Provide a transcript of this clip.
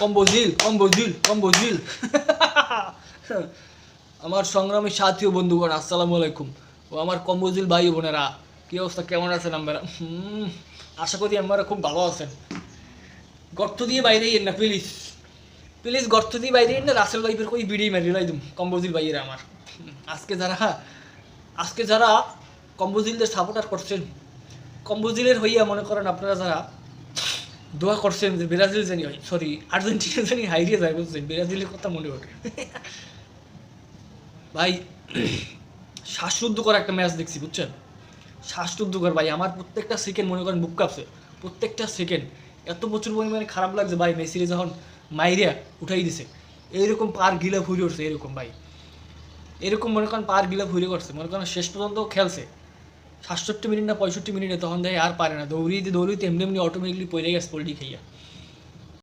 কম্বোজিল কম্বোজিল কম্বোজিল। আমার সংগ্রামী সাথী ও বন্ধুগণ, আসসালামু আলাইকুম। ও আমার কম্বোজিল ভাই বোনেরা, কী অবস্থা, কেমন আছেন আপনারা? আশা করি আপনারা খুব ভালো আছেন। গর্ত দিয়ে বাইরে ইয়েন না প্লিজ, প্লিজ গর্ত দিয়ে বাইরে ইয়েন না। রাসেল ভাইপের কই বিড়ি মারি লাইদুম কম্বোজিল ভাইয়েরা আমার। আজকে যারা কম্বোজিলদের সাপোর্টার করছেন, কম্বোজিলের হইয়া মনে করেন আপনারা যারা দোয়া করছেন যে ব্রাজিল জানি হয়, সরি আর্জেন্টিনা জানি হাইরিয়ে যায়, বুঝছেন? ব্রাজিলের কথা মনে ওঠে ভাই। শ্বাসরুদ্ধকর একটা ম্যাচ দেখছি, বুঝছেন? শ্বাসরুদ্ধকর ভাই, আমার প্রত্যেকটা সেকেন্ড মনে করেন বুক কাঁপছে, প্রত্যেকটা সেকেন্ড। এত প্রচুর পরিমাণে খারাপ লাগছে ভাই, মেসিরে যখন মাইরিয়া উঠাই দিছে, এইরকম পার গিলা ফুরে উঠছে, এরকম ভাই, এরকম মনে করেন পার গিলা ফুরে করছে, মনে করেন শেষ পর্যন্ত খেলছে 67 মিনিট না 65 মিনিটে, তখন দেখে আর পারে না, দৌড়িতে দৌড়িতে এমনি এমনি অটোমেটিকলি পড়ে গেছে পোল্ট্রি খাইয়া।